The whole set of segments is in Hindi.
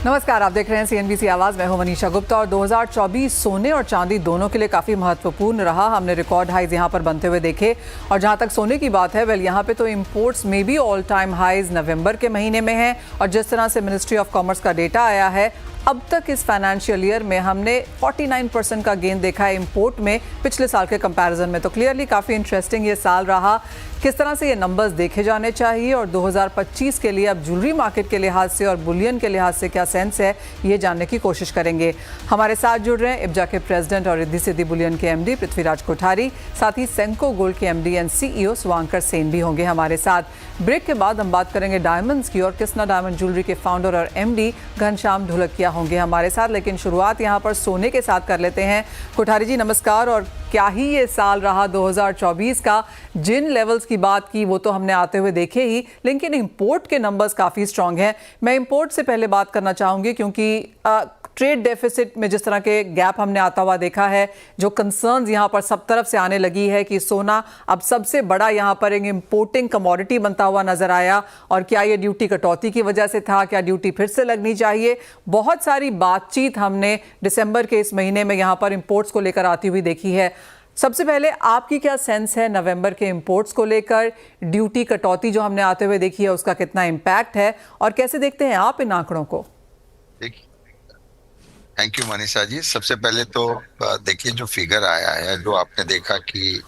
नमस्कार, आप देख रहे हैं सीएनबीसी आवाज। मैं हूं मनीषा गुप्ता। और 2024 सोने और चांदी दोनों के लिए काफ़ी महत्वपूर्ण रहा। हमने रिकॉर्ड हाइज यहां पर बनते हुए देखे। और जहां तक सोने की बात है, यहां पे तो इंपोर्ट्स में भी ऑल टाइम हाइज नवंबर के महीने में हैं। और जिस तरह से मिनिस्ट्री ऑफ कॉमर्स का डेटा आया है, अब तक इस फाइनेंशियल ईयर में हमने 49% का गेन देखा है इंपोर्ट में पिछले साल के कंपैरिजन में। तो क्लियरली काफ़ी इंटरेस्टिंग ये साल रहा। किस तरह से ये नंबर्स देखे जाने चाहिए और 2025 के लिए अब ज्वेलरी मार्केट के लिहाज से और बुलियन के लिहाज से क्या सेंस है, ये जानने की कोशिश करेंगे। हमारे साथ जुड़ रहे हैं इब्जा के प्रेसिडेंट और रिद्धि सिद्धि बुलियन के एमडी पृथ्वीराज कोठारी, साथ ही सेंको गोल्ड के MD and CEO Shubhankar Sen भी होंगे हमारे साथ। ब्रेक के बाद हम बात करेंगे डायमंड्स की, और कृष्णा डायमंड ज्वेलरी के फाउंडर और एमडी घनश्याम ढोलकिया होंगे हमारे साथ। लेकिन शुरुआत यहाँ पर सोने के साथ कर लेते हैं। कोठारी जी नमस्कार। और क्या ही ये साल रहा 2024 का। जिन लेवल्स की बात की वो तो हमने आते हुए देखे ही, लेकिन इंपोर्ट के नंबर्स काफ़ी स्ट्रांग हैं। मैं इंपोर्ट से पहले बात करना चाहूँगी, क्योंकि ट्रेड डेफिसिट में जिस तरह के गैप हमने आता हुआ देखा है, जो कंसर्न्स यहाँ पर सब तरफ से आने लगी है कि सोना अब सबसे बड़ा यहाँ पर एक इंपोर्टिंग कमोडिटी बनता हुआ नजर आया। और क्या ये ड्यूटी कटौती की वजह से था, क्या ड्यूटी फिर से लगनी चाहिए? बहुत सारी बातचीत हमने दिसंबर के इस महीने में यहाँ पर इंपोर्ट्स को लेकर आती हुई देखी है। सबसे पहले आपकी क्या सेंस है नवंबर के इंपोर्ट्स को लेकर? ड्यूटी कटौती जो हमने आते हुए देखी है उसका कितना इम्पैक्ट है, और कैसे देखते हैं आप इन आंकड़ों को? Thank you Manisha ji. सबसे पहले तो देखिए, जो फिगर आया है, जो आपने देखा कि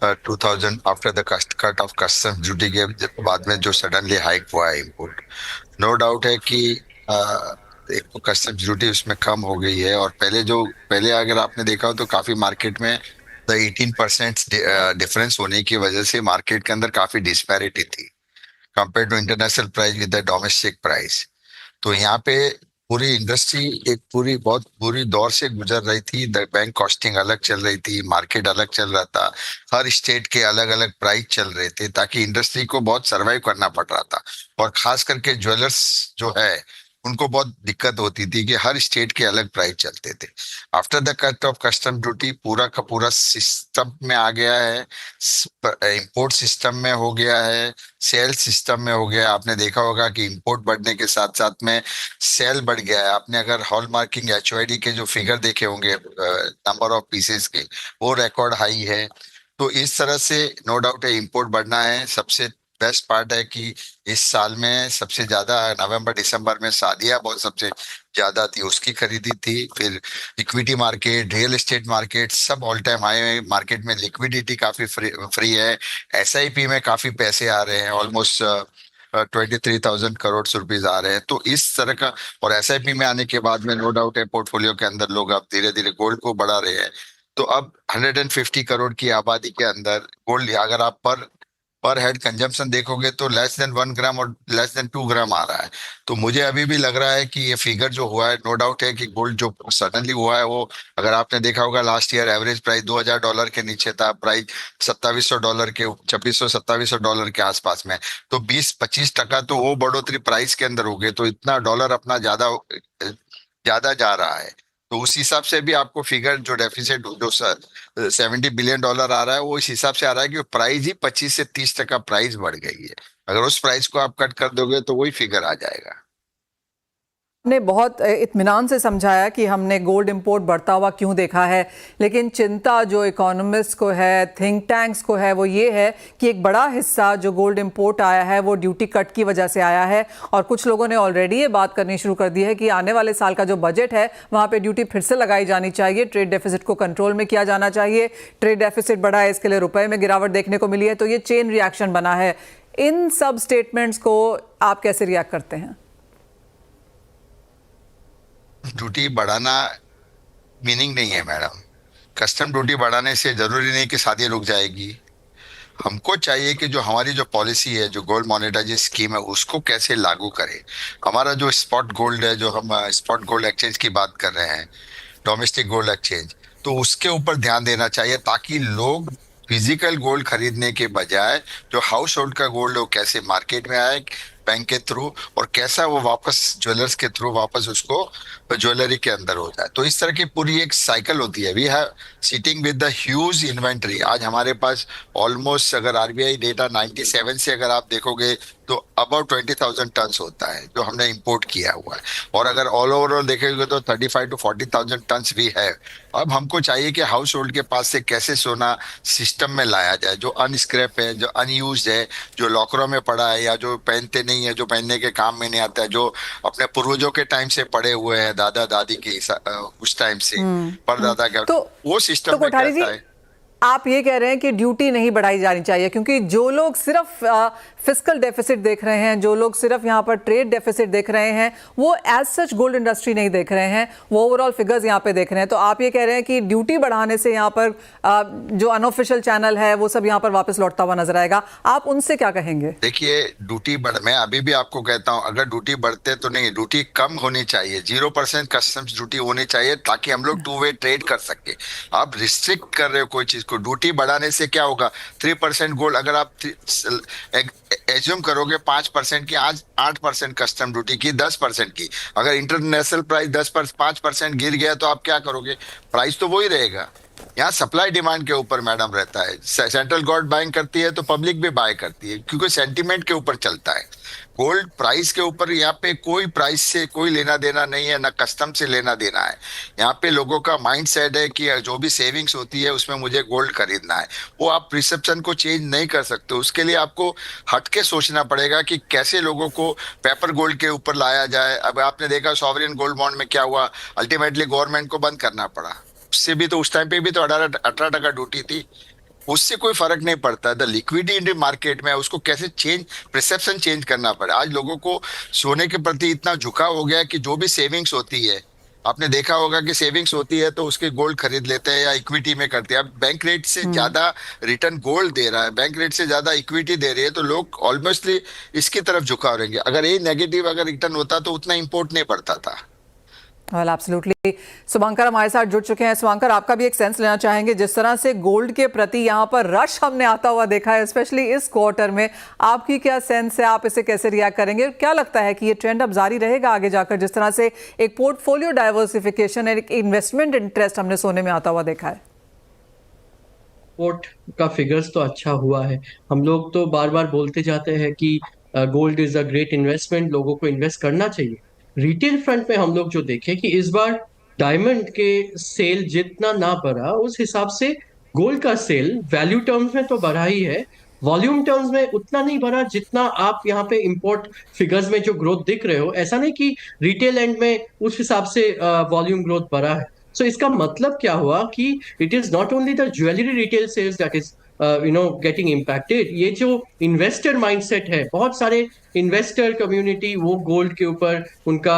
2000 after the cut off custom duty के बाद में जो सडनली हाइक हुआ है इम्पोर्ट, नो डाउट है कि एक तो कस्टम ड्यूटी उसमें कम हो गई है। और पहले अगर आपने देखा हो तो काफी मार्केट में द 18% डिफरेंस होने की वजह से मार्केट के अंदर काफी डिस्पैरिटी थी compare to international price with the domestic price. तो यहाँ पे पूरी इंडस्ट्री एक बहुत बुरी दौर से गुजर रही थी। बैंक कॉस्टिंग अलग चल रही थी, मार्केट अलग चल रहा था, हर स्टेट के अलग अलग प्राइस चल रहे थे, ताकि इंडस्ट्री को बहुत सरवाइव करना पड़ रहा था। और खास करके ज्वेलर्स जो है उनको बहुत दिक्कत होती थी कि हर स्टेट के अलग प्राइस चलते थे। After the cut off custom duty पूरा का पूरा सिस्टम में आ गया है, इंपोर्ट सिस्टम में हो गया है, सेल सिस्टम में हो गया। आपने देखा होगा कि इंपोर्ट बढ़ने के साथ साथ में सेल बढ़ गया है। आपने अगर हॉल मार्किंग एचओआईडी के जो फिगर देखे होंगे नंबर ऑफ पीसेस के, वो रिकॉर्ड हाई है। तो इस तरह से नो डाउट है इंपोर्ट बढ़ना है। सबसे बेस्ट पार्ट है कि इस साल में सबसे ज्यादा नवंबर दिसंबर में शादियां बहुत सबसे ज्यादा थी, उसकी खरीदी थी। फिर equity market, real estate market सब ऑल टाइम हाई। मार्केट में लिक्विडिटी काफी फ्री है। एसआईपी में काफी पैसे आ रहे हैं, ऑलमोस्ट 23,000 करोड़ रुपीज आ रहे हैं। तो इस तरह का, और एसआईपी में आने के बाद में नो डाउट है पोर्टफोलियो के अंदर लोग अब धीरे धीरे गोल्ड को बढ़ा रहे हैं। तो अब 150 करोड़ की आबादी के अंदर गोल्ड, अगर आप पर हेड कंजम्पशन देखोगे तो लेस देन 1 ग्राम और लेस देन 2 ग्राम आ रहा है। तो मुझे अभी भी लग रहा है कि ये फिगर जो हुआ है, नो डाउट है कि गोल्ड जो सडनली हुआ है वो, अगर आपने देखा होगा लास्ट ईयर एवरेज प्राइस $2,000 के नीचे था, प्राइस $2,700 के, 2,600-2,700 के आसपास में। तो 20-25% तो वो बढ़ोतरी प्राइस के अंदर हो गई। तो इतना डॉलर अपना ज्यादा ज्यादा जा रहा है। तो उस हिसाब से भी आपको फिगर जो डेफिसिट जो $70 बिलियन आ रहा है, वो इस हिसाब से आ रहा है कि प्राइस ही 25 से 30% प्राइस बढ़ गई है। अगर उस प्राइस को आप कट कर दोगे तो वही फिगर आ जाएगा। ने बहुत इत्मीनान से समझाया कि हमने गोल्ड इंपोर्ट बढ़ता हुआ क्यों देखा है, लेकिन चिंता जो इकोनॉमिस्ट को है, थिंक टैंक्स को है, वो ये है कि एक बड़ा हिस्सा जो गोल्ड इंपोर्ट आया है वो ड्यूटी कट की वजह से आया है। और कुछ लोगों ने ऑलरेडी ये बात करनी शुरू कर दी है कि आने वाले साल का जो बजट है वहाँ पर ड्यूटी फिर से लगाई जानी चाहिए, ट्रेड डेफिसिट को कंट्रोल में किया जाना चाहिए। ट्रेड डेफिसिट बढ़ा है, इसके लिए रुपए में गिरावट देखने को मिली है। तो ये चेन रिएक्शन बना है। इन सब स्टेटमेंट्स को आप कैसे रिएक्ट करते हैं? ड्यूटी बढ़ाना मीनिंग नहीं है मैडम। कस्टम ड्यूटी बढ़ाने से जरूरी नहीं कि शादी रुक जाएगी। हमको चाहिए कि जो हमारी जो पॉलिसी है, जो गोल्ड मोनेटाइजेशन स्कीम है, उसको कैसे लागू करें। हमारा जो स्पॉट गोल्ड है, जो हम स्पॉट गोल्ड एक्सचेंज की बात कर रहे हैं, डोमेस्टिक गोल्ड एक्सचेंज, तो उसके ऊपर ध्यान देना चाहिए, ताकि लोग फिजिकल गोल्ड खरीदने के बजाय जो हाउस होल्ड का गोल्ड है वो कैसे मार्केट में आए। बैंक के थ्रू, और कैसा वो वापस ज्वेलर्स के थ्रू वापस उसको ज्वेलरी के अंदर हो जाए। तो इस तरह की पूरी एक साइकिल होती है। We have sitting with the huge inventory. आज हमारे पास ऑलमोस्ट, अगर आरबीआई डेटा 97 से अगर आप देखोगे तो अबाउट 20,000 टन होता है जो हमने इंपोर्ट किया हुआ है। और अगर ऑल ओवरऑल देखेंगे तो 35 to 40,000 टन भी है। अब हमको चाहिए कि हाउस होल्ड के पास से कैसे सोना सिस्टम में लाया जाए, जो अनस्क्रैप है, जो अनयूज्ड है, जो लॉकरों में पड़ा है, या जो पहनते नहीं है, जो पहनने के काम में नहीं आता है, जो अपने पूर्वजों के टाइम से पड़े हुए हैं, दादा दादी के उस टाइम से, परदादा का, तो वो सिस्टम में कोठारी जी, कैसा है। आप ये कह रहे हैं कि ड्यूटी नहीं बढ़ाई जानी चाहिए, क्योंकि जो लोग सिर्फ फिस्कल डेफिसिट देख रहे हैं, जो लोग सिर्फ यहाँ पर ट्रेड डेफिसिट देख रहे हैं, वो एज सच गोल्ड इंडस्ट्री नहीं देख रहे हैं, वो ओवरऑल फिगर्स यहाँ पे देख रहे हैं। तो आप ये कह रहे हैं कि ड्यूटी बढ़ाने से यहाँ पर जो अनऑफिशियल चैनल है वो सब यहाँ पर वापस लौटता हुआ नजर आएगा। आप उनसे क्या कहेंगे? देखिए, ड्यूटी बढ़, मैं अभी भी आपको कहता हूं, अगर ड्यूटी बढ़ते तो नहीं, ड्यूटी कम होनी चाहिए। 0% कस्टम्स ड्यूटी होनी चाहिए ताकि हम लोग टू वे ट्रेड कर सके। आप रिस्ट्रिक्ट कर रहे हो कोई चीज को। ड्यूटी बढ़ाने से क्या होगा? 3% गोल्ड, अगर आप एज्यूम करोगे 5% की, आज 8% कस्टम ड्यूटी की, 10% की, अगर इंटरनेशनल प्राइस 5% गिर गया तो आप क्या करोगे? प्राइस तो वही रहेगा। यहाँ सप्लाई डिमांड के ऊपर मैडम रहता है। सेंट्रल गवर्नमेंट बाइंग करती है तो पब्लिक भी बाय करती है, क्योंकि सेंटीमेंट के ऊपर चलता है। गोल्ड प्राइस के ऊपर यहाँ पे कोई प्राइस से कोई लेना देना नहीं है, ना कस्टम से लेना देना है। यहाँ पे लोगों का माइंड सेट है कि जो भी सेविंग्स होती है उसमें मुझे गोल्ड खरीदना है। वो आप प्रिसेप्शन को चेंज नहीं कर सकते। उसके लिए आपको हटके सोचना पड़ेगा कि कैसे लोगों को पेपर गोल्ड के ऊपर लाया जाए। अब आपने देखा सॉवरेन गोल्ड बॉन्ड में क्या हुआ, अल्टीमेटली गवर्नमेंट को बंद करना पड़ा। उससे भी तो, उस टाइम पे भी तो 18% ड्यूटी थी, उससे कोई फर्क नहीं पड़ता। द लिक्विडिटी इन मार्केट में उसको कैसे चेंज, परसेप्शन चेंज करना पड़े। आज लोगों को सोने के प्रति इतना झुकाव हो गया है कि जो भी सेविंग्स होती है, आपने देखा होगा कि सेविंग्स होती है तो उसके गोल्ड खरीद लेते हैं या इक्विटी में करते हैं। अब बैंक रेट से ज्यादा रिटर्न गोल्ड दे रहा है, बैंक रेट से ज्यादा इक्विटी दे रही है, तो लोग ऑलमोस्टली इसकी तरफ झुकाव रहेंगे। अगर ये नेगेटिव अगर रिटर्न होता तो उतना इंपोर्ट नहीं पड़ता था। Well absolutely. शुभंकर हमारे साथ जुड़ चुके हैं। शुभंकर, आपका भी एक सेंस लेना चाहेंगे, जिस तरह से गोल्ड के प्रति यहाँ पर रश हमने आता हुआ देखा है, स्पेशली इस क्वार्टर में, आपकी क्या सेंस है? आप इसे कैसे रिएक्ट करेंगे? क्या लगता है कि ये ट्रेंड अब जारी रहेगा आगे जाकर, जिस तरह से एक पोर्टफोलियो डाइवर्सिफिकेशन, एक इन्वेस्टमेंट इंटरेस्ट हमने सोने में आता हुआ देखा है? एक्सपोर्ट का फिगर्स तो अच्छा हुआ है। हम लोग तो बार बार बोलते जाते हैं कि gold is a great investment, लोगों को इन्वेस्ट करना चाहिए। रिटेल फ्रंट में हम लोग जो देखे कि इस बार डायमंड के सेल जितना ना बढ़ा, उस हिसाब से गोल्ड का सेल वैल्यू टर्म्स में तो बढ़ा ही है, वॉल्यूम टर्म्स में उतना नहीं बढ़ा जितना आप यहाँ पे इंपोर्ट फिगर्स में जो ग्रोथ दिख रहे हो। ऐसा नहीं कि रिटेल एंड में उस हिसाब से वॉल्यूम ग्रोथ बढ़ा है। सो इसका मतलब क्या हुआ कि it is not only the jewellery retail sales that is getting impacted. ये जो इन्वेस्टर माइंडसेट है, बहुत सारे इन्वेस्टर कम्युनिटी वो गोल्ड के ऊपर उनका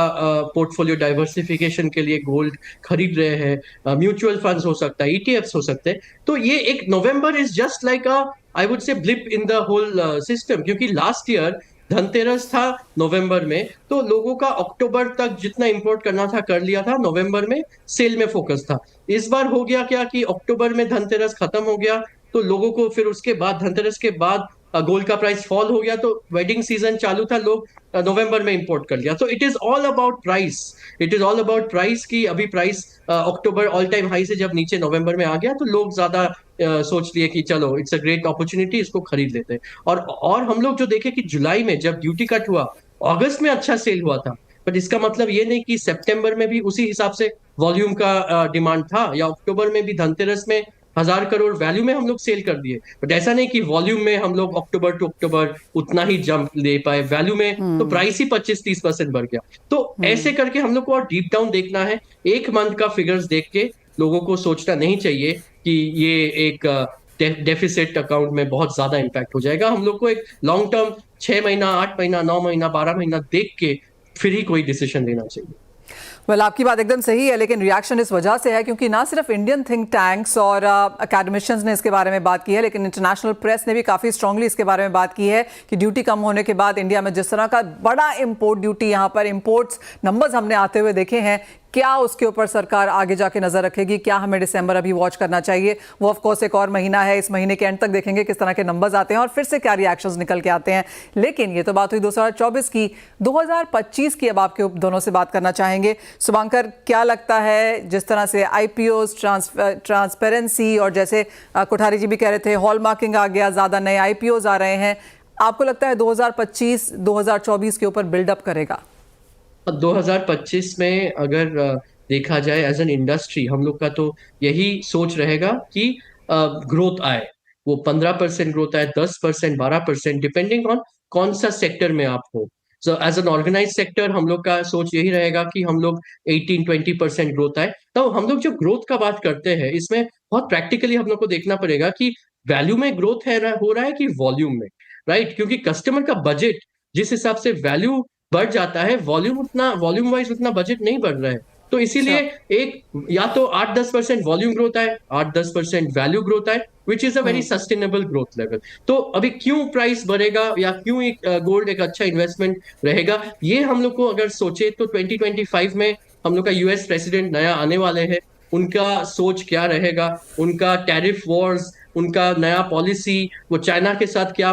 पोर्टफोलियो डाइवर्सिफिकेशन के लिए गोल्ड खरीद रहे हैं। म्यूचुअल फंड्स हो सकता है, ईटीएफ्स हो सकते हैं। तो ये एक November is just like a, I would say, blip in the whole system, क्योंकि लास्ट ईयर धनतेरस था नवंबर में, तो लोगों का अक्टूबर तक जितना इंपोर्ट करना था कर लिया था, नवंबर में सेल में फोकस था। इस बार हो गया क्या कि अक्टूबर में धनतेरस खत्म हो गया, तो लोगों को फिर उसके बाद, धनतेरस के बाद गोल्ड का प्राइस फॉल हो गया, तो वेडिंग सीजन चालू था, लोग नवंबर में इंपोर्ट कर लिया। तो it is all about price, it is all about price की अभी प्राइस अक्टूबर ऑल टाइम हाई से जब नीचे नवंबर में आ गया, तो लोग ज्यादा सोच लिए कि चलो इट्स अ ग्रेट अपॉर्चुनिटी, इसको खरीद लेते हैं। और हम लोग जो देखे कि जुलाई में जब ड्यूटी कट हुआ, अगस्त में अच्छा सेल हुआ था, बट इसका मतलब ये नहीं कि सितंबर में भी उसी हिसाब से वॉल्यूम का डिमांड था, या अक्टूबर में भी धनतेरस में 1,000 करोड़ वैल्यू में हम लोग सेल कर दिए। बट ऐसा नहीं कि वॉल्यूम में हम लोग अक्टूबर टू अक्टूबर उतना ही जंप ले पाए, वैल्यू में तो प्राइस ही 25-30% बढ़ गया। तो ऐसे करके हम लोग को और डीप डाउन देखना है। एक मंथ का फिगर्स देख के लोगों को सोचना नहीं चाहिए कि ये एक डेफिसिट अकाउंट में बहुत ज्यादा इंपैक्ट हो जाएगा। हम लोग को एक लॉन्ग टर्म 6 महीना, 8 महीना, 9 महीना, 12 महीना देख के फिर ही कोई डिसीजन लेना चाहिए। वेल आपकी बात एकदम सही है, लेकिन रिएक्शन इस वजह से है क्योंकि ना सिर्फ इंडियन थिंक टैंक्स और एकेडमिशियंस ने इसके बारे में बात की है, लेकिन इंटरनेशनल प्रेस ने भी काफ़ी स्ट्रांगली इसके बारे में बात की है कि ड्यूटी कम होने के बाद इंडिया में जिस तरह का बड़ा इंपोर्ट ड्यूटी, यहाँ पर इंपोर्ट्स नंबर्स हमने आते हुए देखे हैं, क्या उसके ऊपर सरकार आगे जाके नजर रखेगी? क्या हमें दिसंबर अभी वॉच करना चाहिए? वो ऑफ कोर्स एक और महीना है, इस महीने के एंड तक देखेंगे किस तरह के नंबर्स आते हैं और फिर से क्या रिएक्शंस निकल के आते हैं। लेकिन ये तो बात हुई 2024 की, 2025 की अब आपके दोनों से बात करना चाहेंगे। शुभंकर, क्या लगता है जिस तरह से आईपीओज, ट्रांसपेरेंसी और जैसे कोठारी जी भी कह रहे थे हॉलमार्किंग आ गया, ज्यादा नए आईपीओज आ रहे हैं, आपको लगता है 2025 2024 के ऊपर बिल्डअप करेगा? 2025 में अगर देखा जाए एज एन इंडस्ट्री, हम लोग का तो यही सोच रहेगा कि ग्रोथ आए, वो 15% ग्रोथ आए, 10%, 12%, डिपेंडिंग ऑन कौन सा सेक्टर में आप हो। So as an organize sector हम लोग का सोच यही रहेगा कि हम लोग 18-20% ग्रोथ आए। तो हम लोग जो ग्रोथ का बात करते हैं, इसमें बहुत प्रैक्टिकली हम लोग को देखना पड़ेगा कि वैल्यू में ग्रोथ हो रहा है कि वॉल्यूम में, राइट? क्योंकि कस्टमर का बजट जिस हिसाब से वैल्यू बढ़ जाता है, वॉल्यूम वाइज उतना बजट नहीं बढ़ रहा है। तो इसीलिए एक या तो 8-10% वॉल्यूम ग्रोथ आए, 8-10% वैल्यू ग्रोथ आए, which is a very sustainable growth level. तो अभी क्यों प्राइस बढ़ेगा या क्यों एक गोल्ड एक अच्छा इन्वेस्टमेंट रहेगा, ये हम लोग को अगर सोचे तो 2025 में हम लोग का यूएस प्रेसिडेंट नया आने वाले हैं, उनका सोच क्या रहेगा, उनका टैरिफ वॉर्स, उनका नया पॉलिसी, वो चाइना के साथ क्या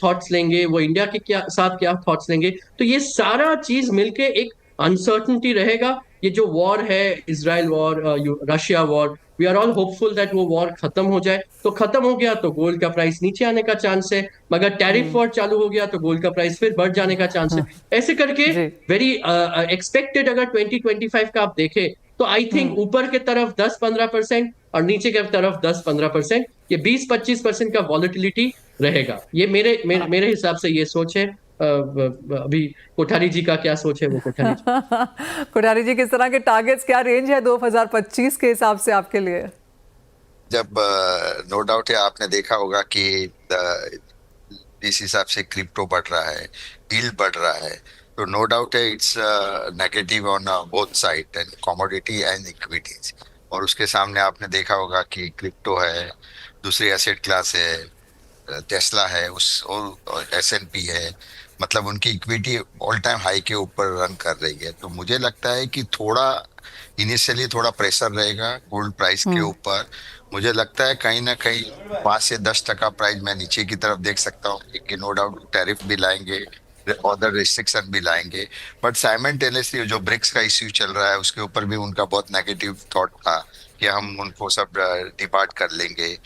थॉट्स लेंगे, वो इंडिया के साथ क्या थॉट्स लेंगे, तो ये सारा चीज मिलके एक अनसर्टनिटी रहेगा। ये जो वॉर है, Israel war, Russia war, we are all hopeful that वो वॉर खत्म हो जाए। तो खत्म हो गया तो गोल्ड का प्राइस नीचे आने का चांस है, मगर टैरिफ वॉर चालू हो गया तो गोल्ड का प्राइस फिर बढ़ जाने का चांस है। ऐसे करके वेरी एक्सपेक्टेड अगर 2025 का आप देखें तो आई थिंक ऊपर के तरफ 10-15% और नीचे की तरफ 10-15%, ये 20-25% का वॉलेटिलिटी रहेगा। ये मेरे हिसाब से ये सोच है। अभी कोठारी जी का क्या सोच है, वो कोठारी जी। कोठारी जी, किस तरह के टारगेट्स, क्या रेंज है 2025 के हिसाब से आपके लिए? जब नो डाउट है, आपने देखा होगा कि इस हिसाब से क्रिप्टो बढ़ रहा है, यील्ड बढ़ रहा है, तो नो डाउट है it's negative on both side and commodity and equities. और उसके सामने आपने देखा होगा कि क्रिप्टो है, दूसरी एसेट क्लास है, टेस्ला है, उस S&P है, मतलब उनकी इक्विटी ऑल टाइम हाई के ऊपर रन कर रही है। तो मुझे लगता है कि थोड़ा इनिशियली थोड़ा प्रेशर रहेगा गोल्ड प्राइस के ऊपर। मुझे लगता है कहीं ना कहीं 5 से 10% प्राइस मैं नीचे की तरफ देख सकता हूँ, कि नो डाउट टैरिफ भी लाएंगे, अदर रिस्ट्रिक्शन भी लाएंगे, बट साइमल्टेनियसली जो ब्रिक्स का इश्यू चल रहा है उसके ऊपर भी उनका बहुत नेगेटिव थॉट था कि हम उनको सब डिपार्ट कर लेंगे।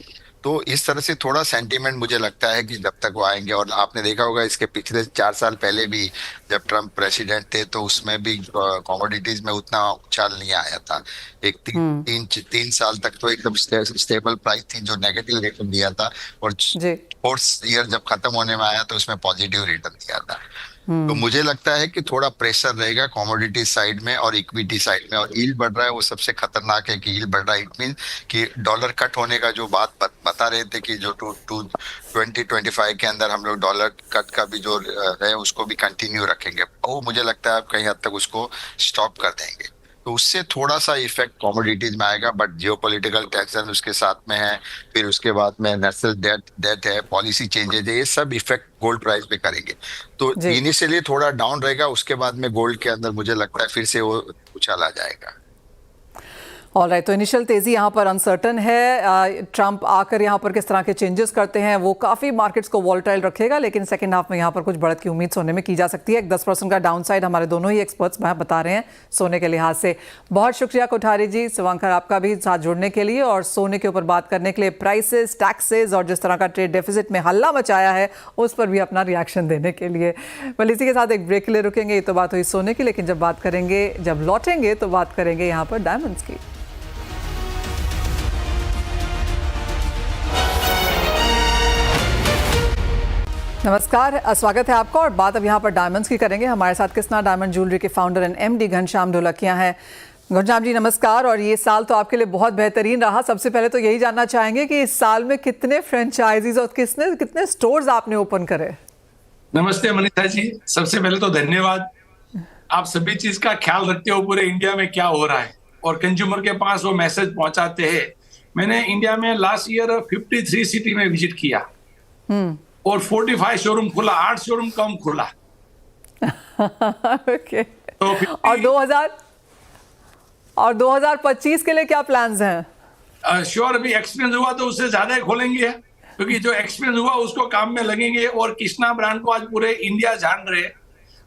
तो इस तरह से थोड़ा सेंटीमेंट मुझे लगता है कि जब तक वो आएंगे। और आपने देखा होगा इसके पिछले 4 साल पहले भी जब ट्रम्प प्रेसिडेंट थे तो उसमें भी कमोडिटीज में उतना उछाल नहीं आया था। एक 3 साल तक तो एकदम स्टेबल प्राइस थी जो नेगेटिव रिटर्न दिया था, और 4th ईयर जब खत्म होने में आया तो उसमें पॉजिटिव रिटर्न दिया था। तो मुझे लगता है कि थोड़ा प्रेशर रहेगा कमोडिटी साइड में और इक्विटी साइड में। और यील्ड बढ़ रहा है, वो सबसे खतरनाक है कि यील्ड बढ़ रहा है। इट मीन कि डॉलर कट होने का जो बात बता रहे थे कि जो 2025 के अंदर हम लोग डॉलर कट का भी जो है उसको भी कंटिन्यू रखेंगे, वो मुझे लगता है आप कहीं हद तक उसको स्टॉप कर देंगे। तो उससे थोड़ा सा इफेक्ट कमोडिटीज में आएगा, बट जियोपॉलिटिकल टेंशन उसके साथ में है, फिर उसके बाद में नेशनल डेट है, पॉलिसी चेंजेज है, ये सब इफेक्ट गोल्ड प्राइस पे करेंगे। तो इनिशियली थोड़ा डाउन रहेगा, उसके बाद में गोल्ड के अंदर मुझे लगता है फिर से वो उछाल आ जाएगा। ऑलराइट, तो इनिशियल तेज़ी यहाँ पर अनसर्टन है। ट्रंप आकर यहाँ पर किस तरह के चेंजेस करते हैं वो काफ़ी मार्केट्स को वॉलेटाइल रखेगा, लेकिन सेकंड हाफ में यहाँ पर कुछ बढ़त की उम्मीद सोने में की जा सकती है। एक 10% का डाउन साइड हमारे दोनों ही एक्सपर्ट्स बता रहे हैं सोने के लिहाज से। बहुत शुक्रिया कोठारी जी, शुभंकर आपका भी साथ जुड़ने के लिए और सोने के ऊपर बात करने के लिए, प्राइसेस, टैक्सेस और जिस तरह का ट्रेड डेफिसिट में हल्ला मचाया है उस पर भी अपना रिएक्शन देने के लिए। well, इसी के साथ एक ब्रेक के लिए रुकेंगे। ये तो बात हुई सोने की, लेकिन जब लौटेंगे तो बात करेंगे यहाँ पर डायमंड्स की। नमस्कार, स्वागत है आपका। और बात अब यहाँ पर डायमंड्स की करेंगे। हमारे साथ कृष्णा डायमंड ज्वेलरी के founder and MD Ghanshyam Dholakia हैं। घनश्याम जी नमस्कार। और ये साल तो आपके लिए बहुत बेहतरीन रहा। सबसे पहले तो यही जानना चाहेंगे कि इस साल में कितने फ्रेंचाइजीज और कितने स्टोर्स आपने ओपन करे? नमस्ते मनीषा जी, सबसे पहले तो धन्यवाद आप सभी चीज का ख्याल रखते हो पूरे इंडिया में क्या हो रहा है और कंज्यूमर के पास वो मैसेज पहुंचाते हैं। मैंने इंडिया में लास्ट ईयर 53 सिटी में विजिट किया और 45 शोरूम खुला, 8 शोरूम कम खुला। ओके। तो और 2025 के लिए क्या प्लान्स हैं? श्योर, अभी एक्सपीरियंस हुआ तो उससे ज्यादा ही खोलेंगे, क्योंकि जो एक्सपीरियंस हुआ उसको काम में लगेंगे। और कृष्णा ब्रांड को आज पूरे इंडिया जान रहे हैं,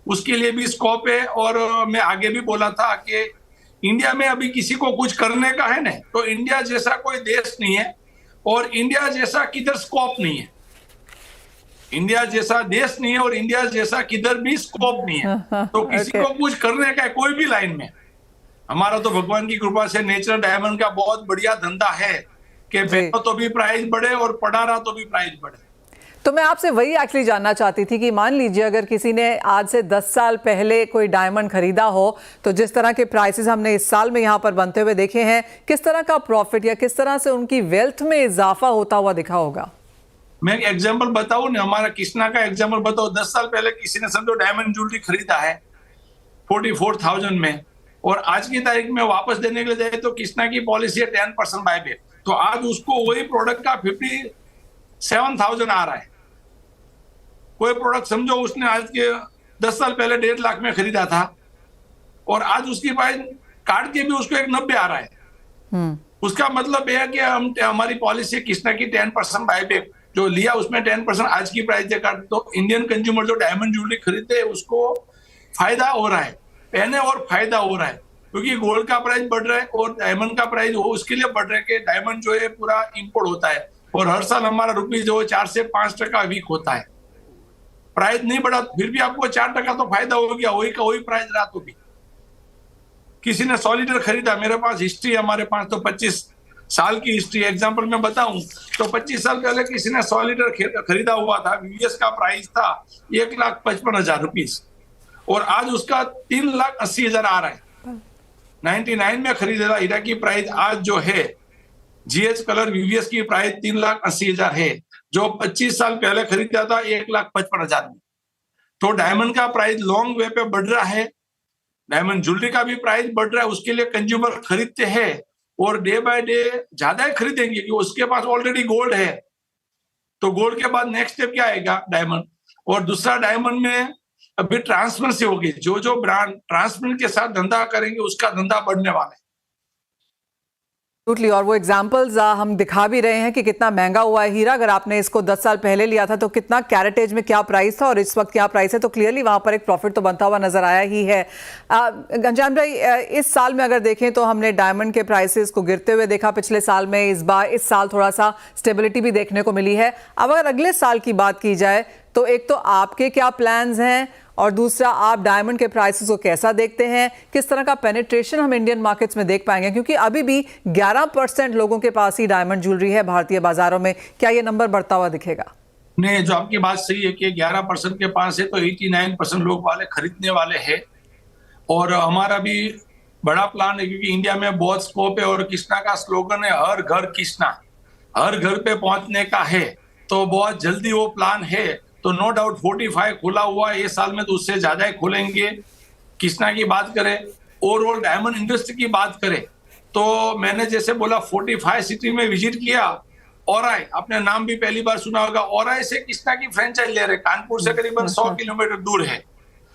उसके लिए भी स्कोप है। और मैं आगे भी बोला था कि इंडिया में अभी किसी को कुछ करने का है ना, तो इंडिया जैसा कोई देश नहीं है और इंडिया जैसा किधर स्कोप नहीं है। इंडिया जैसा देश नहीं है और इंडिया जैसा किधर भी स्कोप नहीं है। तो किसी को कुछ करने का है कोई भी लाइन में। हमारा तो भगवान की कृपा से नेचुरल डायमंड का बहुत बढ़िया धंधा है कि बेचो तो भी प्राइस बढ़े और पड़ा रहा तो भी प्राइस बढ़े। तो मैं आपसे वही एक्चुअली जानना चाहती थी कि मान लीजिए अगर किसी ने आज से 10 साल पहले कोई डायमंड खरीदा हो, तो जिस तरह के प्राइसेस हमने इस साल में यहाँ पर बनते हुए देखे हैं, किस तरह का प्रॉफिट या किस तरह से उनकी वेल्थ में इजाफा होता हुआ दिखा होगा? मैं एक एग्जांपल बताऊं ना, हमारा कृष्णा का एग्जांपल बताओ। 10 साल पहले किसी ने समझो डायमंड ज्वेलरी खरीदा है 44,000 में, और आज की तारीख में वापस देने के लिए जाए तो कृष्णा की पॉलिसी है 10% बायबैक। तो आज उसको वही प्रोडक्ट का 57,000 आ रहा है। कोई प्रोडक्ट समझो उसने आज के 10 साल पहले 1.5 लाख में खरीदा था और आज उसकी प्राइस काट के भी उसको 90 आ रहा है। उसका मतलब यह है कि हमारी पॉलिसी कृष्णा की 10% बायबैक जो लिया उसमें 10% आज की प्राइस से काट, तो इंडियन कंज्यूमर जो डायमंड ज्वेलरी खरीदते हैं उसको फायदा हो रहा है, पहने और फायदा हो रहा है, क्योंकि गोल्ड का प्राइस बढ़ रहा है और डायमंड का प्राइस वो उसके लिए बढ़ रहा है कि डायमंड जो है पूरा इंपोर्ट होता है और हर साल हमारा रुपये जो 4 से 5% वीक होता है। प्राइस नहीं बढ़ा फिर भी आपको 4% तो फायदा हो गया, वही का वही प्राइस रहा। तो भी किसी ने सॉलिडर खरीदा, मेरे पास हिस्ट्री, हमारे पास तो 25 साल की हिस्ट्री। एग्जांपल में बताऊं तो 25 साल पहले किसी ने सॉलिडर खरीदा हुआ था, वीवीएस का प्राइस था 1,55,000 रुपीज और आज उसका 3,80,000 आ रहा है। 99 में खरीदा हीरा की प्राइस आज जो है जीएच कलर वीवीएस की प्राइस 3,80,000 है, जो 25 साल पहले खरीदा था 1,55,000 में। तो डायमंड का प्राइस लॉन्ग वे पे बढ़ रहा है, डायमंड ज्वेलरी का भी प्राइस बढ़ रहा है, उसके लिए कंज्यूमर खरीदते हैं और डे बाय डे ज्यादा ही खरीदेंगे क्योंकि उसके पास ऑलरेडी गोल्ड है। तो गोल्ड के बाद नेक्स्ट स्टेप क्या आएगा? डायमंड। और दूसरा डायमंड में अभी ट्रांसपेरेंसी होगी, जो जो ब्रांड ट्रांसपेरेंट के साथ धंधा करेंगे उसका धंधा बढ़ने वाला है। टोटली। और वो एग्जांपल्स हम दिखा भी रहे हैं कि कितना महंगा हुआ है हीरा। अगर आपने इसको 10 साल पहले लिया था तो कितना कैरेटेज में क्या प्राइस था और इस वक्त क्या प्राइस है, तो क्लियरली वहां पर एक प्रॉफिट तो बनता हुआ नजर आया ही है। घनश्याम भाई, इस साल में अगर देखें तो हमने डायमंड के प्राइसेस को गिरते हुए देखा पिछले साल में, इस साल थोड़ा सा स्टेबिलिटी भी देखने को मिली है। अब अगर अगले साल की बात की जाए तो एक तो आपके क्या प्लान्स हैं और दूसरा आप डायमंड के प्राइसेस को कैसा देखते हैं, किस तरह का पेनिट्रेशन हम इंडियन मार्केट्स में देख पाएंगे, क्योंकि अभी भी 11% लोगों के पास ही डायमंड ज्वेलरी है भारतीय बाजारों में। क्या ये नंबर बढ़ता हुआ दिखेगा? नहीं, जो आपकी बात सही है कि 11% के पास है तो 89% लोग वाले खरीदने वाले हैं। और हमारा भी बड़ा प्लान है क्योंकि इंडिया में बहुत स्कोप है और कृष्णा का स्लोगन है हर घर कृष्णा, हर घर पे पहुंचने का है। तो बहुत जल्दी वो प्लान है। तो नो डाउट 45 खुला हुआ है, ये साल में तो उससे ज्यादा ही खुलेंगे। कृष्णा की बात करें, ओवरऑल डायमंड इंडस्ट्री की बात करें तो मैंने जैसे बोला 45 सिटी में विजिट किया। ओराई, आपने नाम भी पहली बार सुना होगा, ओराई से कृष्णा की फ्रेंचाइज ले रहे, कानपुर से करीबन 100 किलोमीटर दूर है।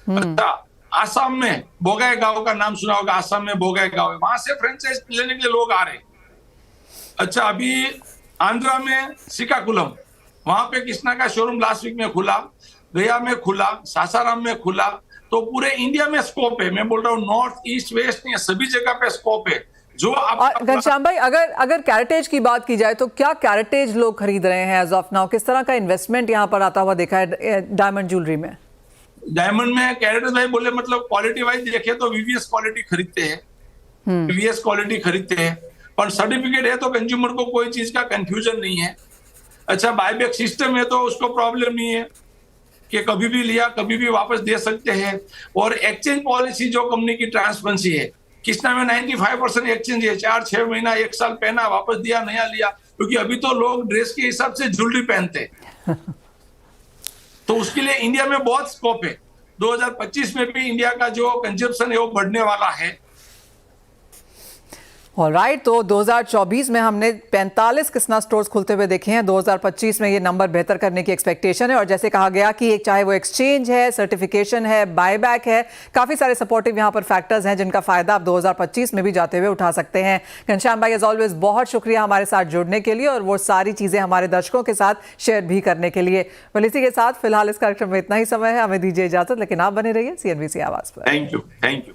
अच्छा, आसाम में बोगाई गांव का नाम सुना होगा, आसाम में बोगाई गांव है, वहां से फ्रेंचाइज लेने के लिए लोग आ रहे। अच्छा, अभी आंध्रा में श्रीकाकुलम, वहां पे कृष्णा का शोरूम लास्ट वीक में खुला, गया में खुला, सासाराम में खुला। तो पूरे इंडिया में स्कोप है। मैं बोल रहा हूँ नॉर्थ ईस्ट वेस्ट नहीं, सभी जगह पे स्कोप है। जो आप घनश्याम भाई, अगर कैरेटेज की बात की जाए तो क्या कैरेटेज लोग खरीद रहे हैं एज ऑफ नाउ? किस तरह का इन्वेस्टमेंट यहाँ पर आता हुआ देखा है डायमंड ज्वेलरी में? डायमंड में कैरेटेज भाई बोले मतलब क्वालिटी वाइज देखे तो वीवीएस क्वालिटी खरीदते हैं, वीवीएस क्वालिटी खरीदते हैं, पर सर्टिफिकेट है तो कंज्यूमर को कोई चीज का कंफ्यूजन नहीं है। अच्छा, बायबैक सिस्टम है तो उसको प्रॉब्लम नहीं है कि कभी भी लिया कभी भी वापस दे सकते हैं। और एक्सचेंज पॉलिसी जो कंपनी की ट्रांसपेरेंसी है, कृष्णा में 95% एक्सचेंज है, 4-6 महीना 1 साल पहना वापस दिया, नया लिया, क्योंकि अभी तो लोग ड्रेस के हिसाब से ज्वेलरी पहनते हैं। तो उसके लिए इंडिया में बहुत स्कोप है। 2025 में भी इंडिया का जो कंजप्शन है वो बढ़ने वाला है। ऑलराइट, तो 2024 में हमने 45 किस्ना स्टोर्स खुलते हुए देखे हैं। 2025 में ये नंबर बेहतर करने की एक्सपेक्टेशन है और जैसे कहा गया कि एक चाहे वो एक्सचेंज है, सर्टिफिकेशन है, बायबैक है, काफी सारे सपोर्टिव यहाँ पर फैक्टर्स हैं जिनका फायदा आप 2025 में भी जाते हुए उठा सकते हैं। घनश्याम भाई, एज ऑलवेज बहुत शुक्रिया हमारे साथ जुड़ने के लिए और वो सारी चीजें हमारे दर्शकों के साथ शेयर भी करने के लिए। वेल, इसी के साथ फिलहाल इस कार्यक्रम में इतना ही समय है, हमें दीजिए इजाजत, लेकिन आप बने रहिए CNBC आवाज पर। Thank you.